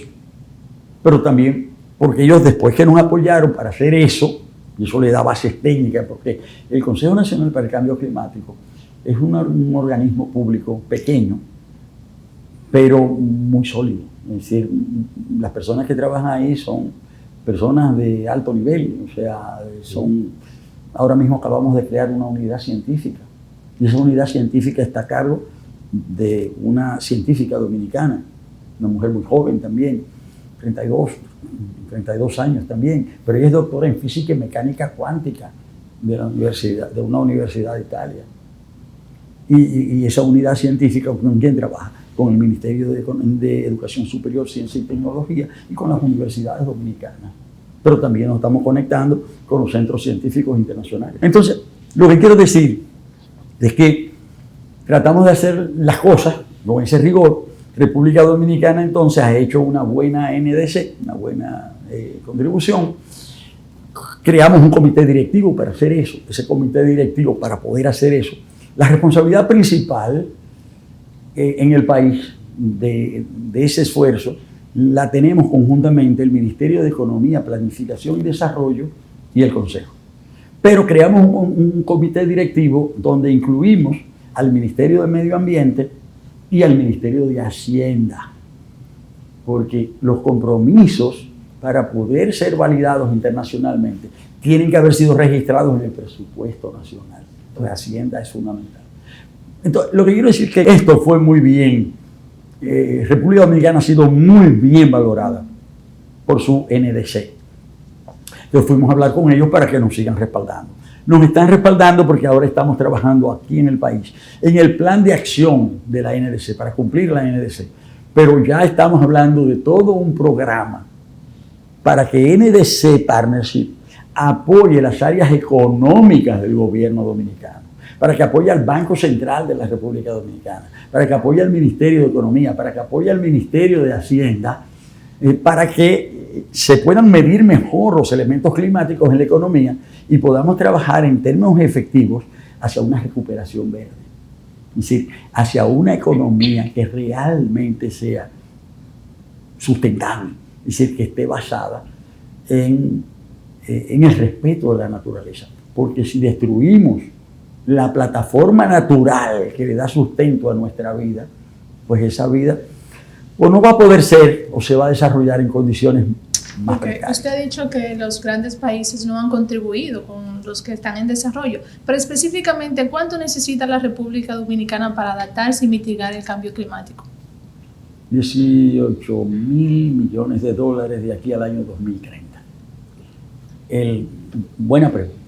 pero también porque ellos, después que nos apoyaron para hacer eso, y eso le da bases técnicas, porque el Consejo Nacional para el Cambio Climático es un organismo público pequeño, pero muy sólido. Es decir, las personas que trabajan ahí son personas de alto nivel, o sea, ahora mismo acabamos de crear una unidad científica, y esa unidad científica está a cargo de una científica dominicana, una mujer muy joven también, 32 años también, pero ella es doctora en física y mecánica cuántica de una universidad de Italia. Y esa unidad científica, ¿con quién trabaja? Con el Ministerio de Educación Superior, Ciencia y Tecnología y con las universidades dominicanas. Pero también nos estamos conectando con los centros científicos internacionales. Entonces, lo que quiero decir es que tratamos de hacer las cosas con ese rigor. República Dominicana entonces ha hecho una buena NDC, una buena contribución, Creamos un comité directivo para hacer eso. Ese comité directivo, para poder hacer eso, la responsabilidad principal en el país de ese esfuerzo la tenemos conjuntamente el Ministerio de Economía, Planificación y Desarrollo y el Consejo. Pero creamos un comité directivo donde incluimos al Ministerio de Medio Ambiente y al Ministerio de Hacienda, porque los compromisos para poder ser validados internacionalmente tienen que haber sido registrados en el presupuesto nacional. Entonces, Hacienda es fundamental. Entonces, lo que quiero decir es que esto fue muy bien. República Dominicana ha sido muy bien valorada por su NDC. Entonces fuimos a hablar con ellos para que nos sigan respaldando. Nos están respaldando porque ahora estamos trabajando aquí en el país, en el plan de acción de la NDC, para cumplir la NDC. Pero ya estamos hablando de todo un programa para que NDC Partnership apoye las áreas económicas del gobierno dominicano, para que apoye al Banco Central de la República Dominicana, para que apoye al Ministerio de Economía, para que apoye al Ministerio de Hacienda, para que se puedan medir mejor los elementos climáticos en la economía y podamos trabajar en términos efectivos hacia una recuperación verde. Es decir, hacia una economía que realmente sea sustentable, es decir, que esté basada en el respeto de la naturaleza. Porque si destruimos la plataforma natural que le da sustento a nuestra vida, pues esa vida o no va a poder ser o se va a desarrollar en condiciones más precarias. Usted ha dicho que los grandes países no han contribuido con los que están en desarrollo, pero específicamente, ¿cuánto necesita la República Dominicana para adaptarse y mitigar el cambio climático? 18 mil millones de dólares de aquí al año 2030. Buena pregunta.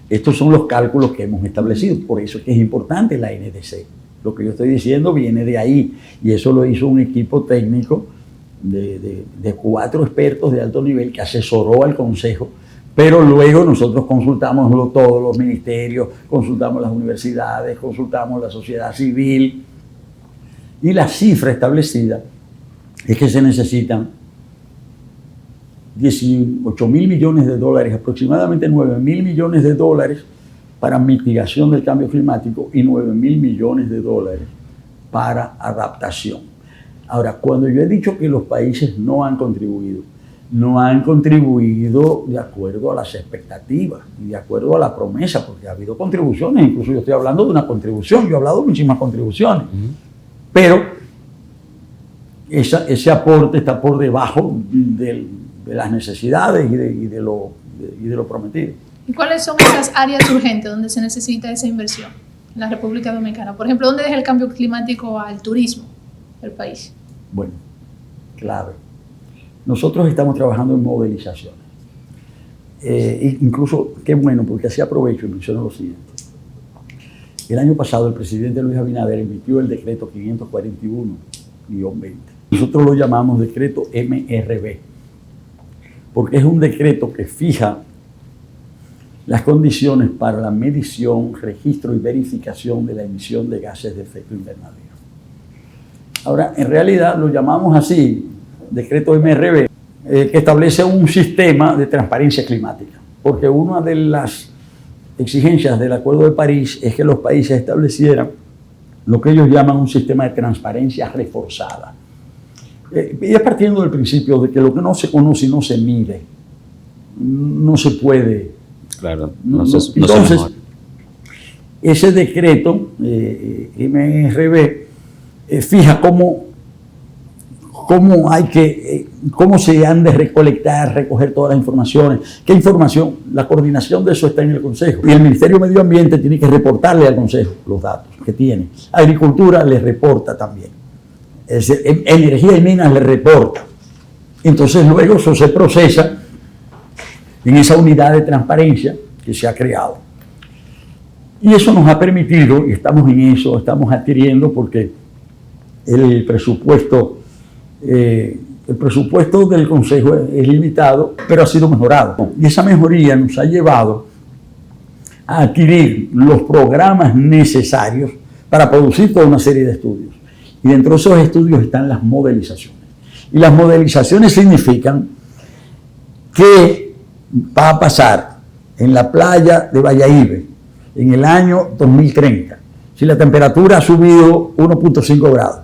Estos son los cálculos que hemos establecido, por eso es que es importante la NDC. Lo que yo estoy diciendo viene de ahí, y eso lo hizo un equipo técnico de 4 expertos de alto nivel que asesoró al Consejo, pero luego nosotros consultamos todos los ministerios, consultamos las universidades, consultamos la sociedad civil, y la cifra establecida es que se necesitan 18 mil millones de dólares, aproximadamente 9 mil millones de dólares para mitigación del cambio climático y 9 mil millones de dólares para adaptación. Ahora, cuando yo he dicho que los países no han contribuido de acuerdo a las expectativas y de acuerdo a la promesa, porque ha habido contribuciones, incluso yo estoy hablando de una contribución, yo he hablado de muchísimas contribuciones, pero ese aporte está por debajo de las necesidades y de lo prometido. ¿Y cuáles son esas áreas urgentes donde se necesita esa inversión en la República Dominicana? Por ejemplo, ¿dónde deja el cambio climático al turismo del país? Bueno, clave. Nosotros estamos trabajando en modelizaciones. Incluso, qué bueno, porque así aprovecho y menciono lo siguiente. El año pasado el presidente Luis Abinader emitió el decreto 541-20. Nosotros lo llamamos decreto MRB, porque es un decreto que fija las condiciones para la medición, registro y verificación de la emisión de gases de efecto invernadero. Ahora, en realidad lo llamamos así, decreto MRB, que establece un sistema de transparencia climática, porque una de las exigencias del Acuerdo de París es que los países establecieran lo que ellos llaman un sistema de transparencia reforzada. Y es partiendo del principio de que lo que no se conoce y no se mide, no se puede. Claro, entonces, ese decreto MRB fija cómo se han de recoger todas las informaciones, qué información, la coordinación de eso está en el Consejo. Y el Ministerio de Medio Ambiente tiene que reportarle al Consejo los datos que tiene. Agricultura le reporta también. Es decir, Energía y Minas le reporta. Entonces luego eso se procesa en esa unidad de transparencia que se ha creado. Y eso nos ha permitido, y estamos en eso, estamos adquiriendo, porque el presupuesto del Consejo es limitado, pero ha sido mejorado. Y esa mejoría nos ha llevado a adquirir los programas necesarios para producir toda una serie de estudios. Y dentro de esos estudios están las modelizaciones. Y las modelizaciones significan que va a pasar en la playa de Valladolid en el año 2030 si la temperatura ha subido 1.5 grados?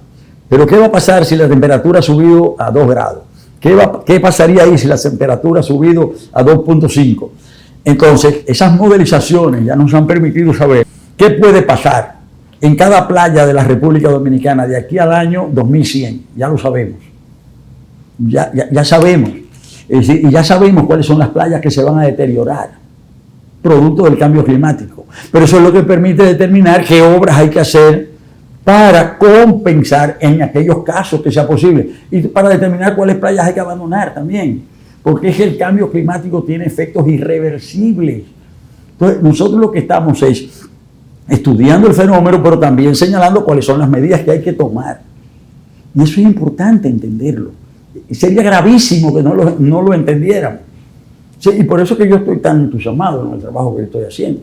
Pero ¿qué va a pasar si la temperatura ha subido a 2 grados? ¿Qué pasaría ahí si la temperatura ha subido a 2.5? Entonces, esas modelizaciones ya nos han permitido saber qué puede pasar en cada playa de la República Dominicana de aquí al año 2100. Ya lo sabemos. Ya sabemos. Es decir, y ya sabemos cuáles son las playas que se van a deteriorar, producto del cambio climático. Pero eso es lo que permite determinar qué obras hay que hacer para compensar en aquellos casos que sea posible. Y para determinar cuáles playas hay que abandonar también. Porque es que el cambio climático tiene efectos irreversibles. Entonces, nosotros lo que estamos es estudiando el fenómeno, pero también señalando cuáles son las medidas que hay que tomar. Y eso es importante entenderlo. Sería gravísimo que no lo entendiéramos. Sí, y por eso que yo estoy tan entusiasmado en el trabajo que estoy haciendo.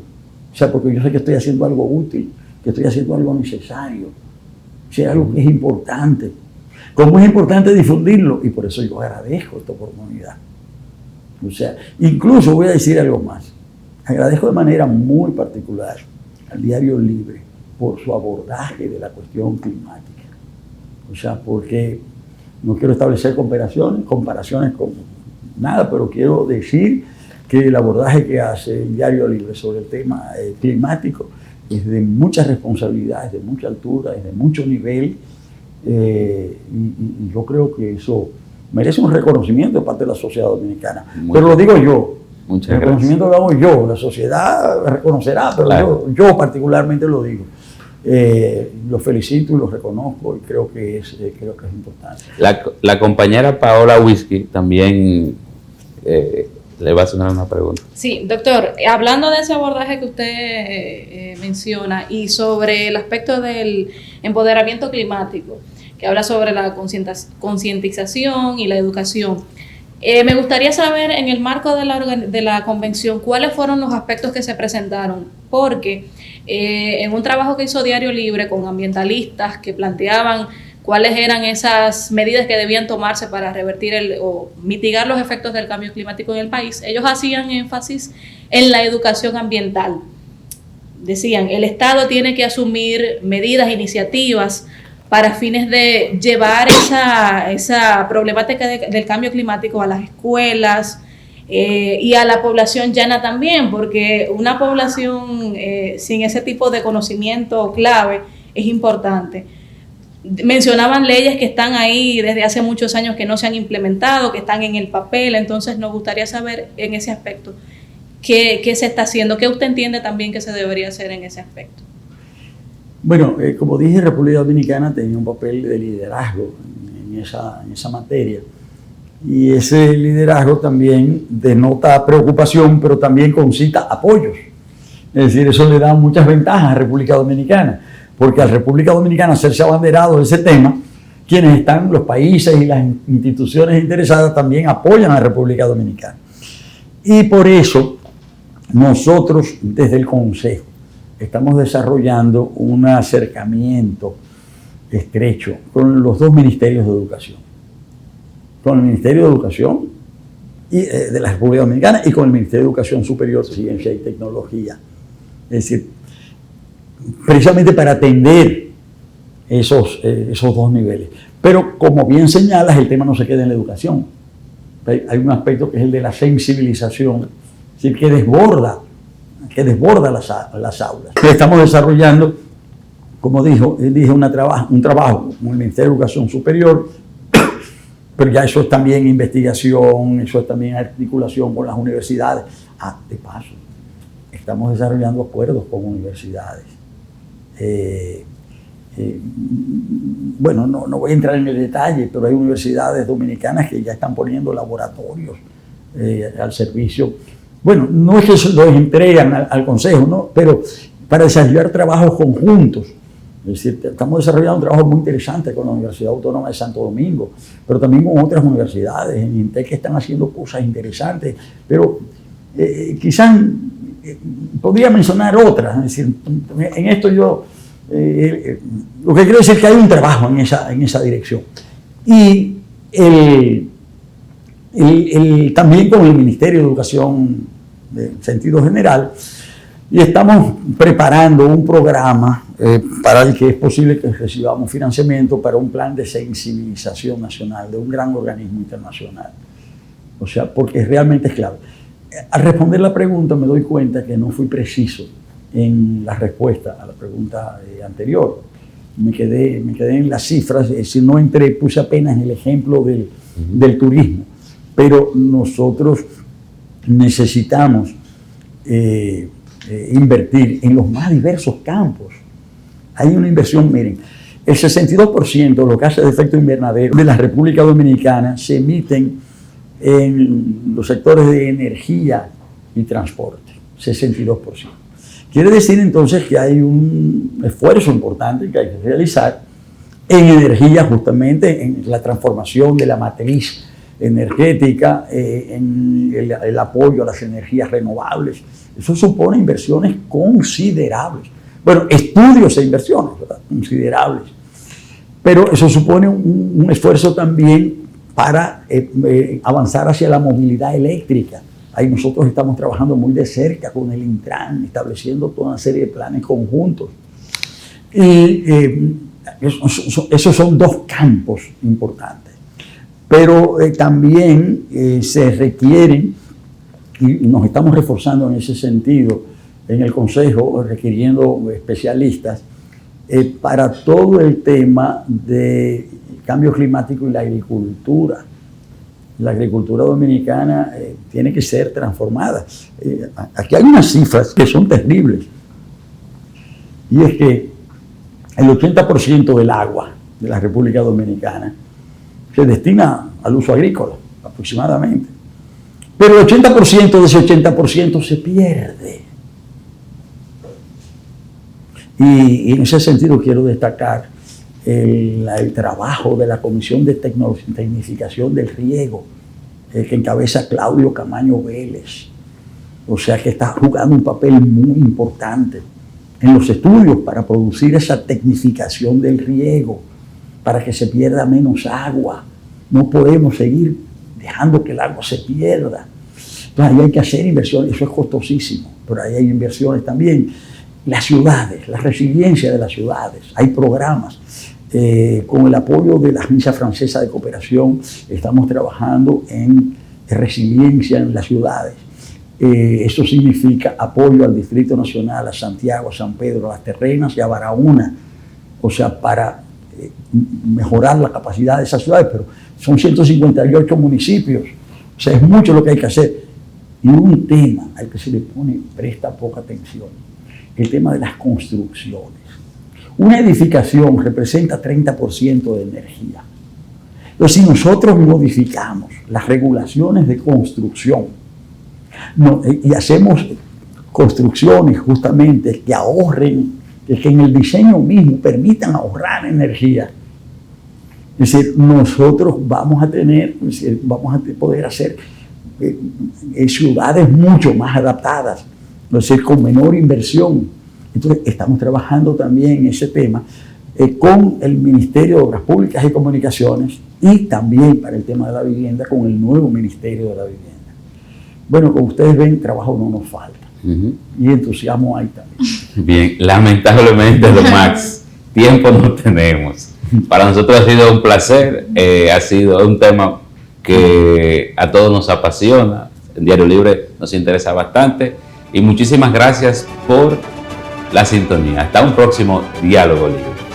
O sea, porque yo sé que estoy haciendo algo útil, que estoy haciendo algo necesario. O sea, algo que es importante. Como es importante difundirlo, y por eso yo agradezco esta oportunidad. O sea, incluso voy a decir algo más. Agradezco de manera muy particular al Diario Libre por su abordaje de la cuestión climática. O sea, porque no quiero establecer comparaciones con nada, pero quiero decir que el abordaje que hace el Diario Libre sobre el tema climático es de mucha responsabilidad, es de mucha altura, es de mucho nivel, y yo creo que eso merece un reconocimiento de parte de la sociedad dominicana. Pero lo digo yo. Muchas el reconocimiento lo hago yo, la sociedad reconocerá, pero claro, yo particularmente lo digo. Lo felicito y lo reconozco y creo que es importante. La compañera Paola Whisky también le va a hacer una pregunta. Sí, doctor, hablando de ese abordaje que usted menciona y sobre el aspecto del empoderamiento climático, que habla sobre la concientización y la educación, me gustaría saber en el marco de la convención cuáles fueron los aspectos que se presentaron, porque en un trabajo que hizo Diario Libre con ambientalistas que planteaban cuáles eran esas medidas que debían tomarse para revertir o mitigar los efectos del cambio climático en el país, ellos hacían énfasis en la educación ambiental. Decían, el Estado tiene que asumir medidas, iniciativas para fines de llevar esa problemática del cambio climático a las escuelas y a la población llana también, porque una población sin ese tipo de conocimiento clave es importante. Mencionaban leyes que están ahí desde hace muchos años que no se han implementado, que están en el papel, entonces nos gustaría saber en ese aspecto qué se está haciendo, qué usted entiende también que se debería hacer en ese aspecto. Bueno, como dije, República Dominicana tenía un papel de liderazgo en esa materia. Y ese liderazgo también denota preocupación, pero también concita apoyos. Es decir, eso le da muchas ventajas a República Dominicana, porque a República Dominicana hacerse abanderado de ese tema, quienes están, los países y las instituciones interesadas también apoyan a República Dominicana. Y por eso nosotros desde el Consejo estamos desarrollando un acercamiento estrecho con los dos ministerios de educación. Con el Ministerio de Educación de la República Dominicana y con el Ministerio de Educación Superior, Ciencia y Tecnología. Es decir, precisamente para atender esos dos niveles. Pero como bien señalas, el tema no se queda en la educación. Hay un aspecto que es el de la sensibilización, es decir, que desborda las aulas. Estamos desarrollando, como dije, un trabajo con el Ministerio de Educación Superior, pero ya eso es también investigación, eso es también articulación con las universidades. De paso, estamos desarrollando acuerdos con universidades. Bueno, no voy a entrar en el detalle, pero hay universidades dominicanas que ya están poniendo laboratorios al servicio. Bueno, no es que los entregan al Consejo, ¿no? Pero para desarrollar trabajos conjuntos. Es decir, estamos desarrollando un trabajo muy interesante con la Universidad Autónoma de Santo Domingo, pero también con otras universidades en INTEC que están haciendo cosas interesantes, pero quizás podría mencionar otras. Es decir, en esto yo lo que quiero decir es que hay un trabajo en esa dirección. Y También con el Ministerio de Educación en sentido general, y estamos preparando un programa para el que es posible que recibamos financiamiento para un plan de sensibilización nacional de un gran organismo internacional. O sea, porque realmente es clave. Al responder la pregunta me doy cuenta que no fui preciso en la respuesta a la pregunta anterior. Me quedé en las cifras, es decir, no entré, puse apenas el ejemplo del turismo, pero nosotros necesitamos invertir en los más diversos campos. Hay una inversión, miren, el 62% de los gases de efecto invernadero de la República Dominicana se emiten en los sectores de energía y transporte, 62%. Quiere decir entonces que hay un esfuerzo importante que hay que realizar en energía, justamente en la transformación de la matriz energética, en el apoyo a las energías renovables. Eso supone inversiones considerables. Bueno, estudios e inversiones, ¿verdad?, considerables. Pero eso supone un esfuerzo también para avanzar hacia la movilidad eléctrica. Ahí nosotros estamos trabajando muy de cerca con el Intran, estableciendo toda una serie de planes conjuntos. Y esos son dos campos importantes. Pero también se requieren, y nos estamos reforzando en ese sentido en el Consejo, requiriendo especialistas para todo el tema de cambio climático y la agricultura. La agricultura dominicana tiene que ser transformada. Aquí hay unas cifras que son terribles. Y es que el 80% del agua de la República Dominicana se destina al uso agrícola, aproximadamente. Pero el 80% de ese 80% se pierde. Y en ese sentido quiero destacar el trabajo de la Comisión de Tecnificación del Riego, que encabeza Claudio Camaño Vélez. O sea que está jugando un papel muy importante en los estudios para producir esa tecnificación del riego, para que se pierda menos agua. No podemos seguir dejando que el agua se pierda. Entonces ahí hay que hacer inversiones, eso es costosísimo, pero ahí hay inversiones también. Las ciudades, la resiliencia de las ciudades, hay programas. Con el apoyo de la Agencia Francesa de Cooperación estamos trabajando en resiliencia en las ciudades. Eso significa apoyo al Distrito Nacional, a Santiago, a San Pedro, a Las Terrenas y a Barahona, o sea, para mejorar la capacidad de esas ciudades, pero son 158 municipios, o sea, es mucho lo que hay que hacer. Y un tema al que se le presta poca atención, el tema de las construcciones. Una edificación representa 30% de energía. Entonces, si nosotros modificamos las regulaciones de construcción y hacemos construcciones justamente que ahorren, que en el diseño mismo permitan ahorrar energía, es decir, nosotros vamos a poder hacer ciudades mucho más adaptadas, es decir, con menor inversión. Entonces, estamos trabajando también en ese tema con el Ministerio de Obras Públicas y Comunicaciones y también para el tema de la vivienda con el nuevo Ministerio de la Vivienda. Bueno, como ustedes ven, trabajo no nos falta. Y entusiasmo hay también. Bien, lamentablemente, don Max, tiempo no tenemos. Para nosotros ha sido un placer, ha sido un tema que a todos nos apasiona. El Diario Libre nos interesa bastante y muchísimas gracias por la sintonía. Hasta un próximo Diálogo Libre.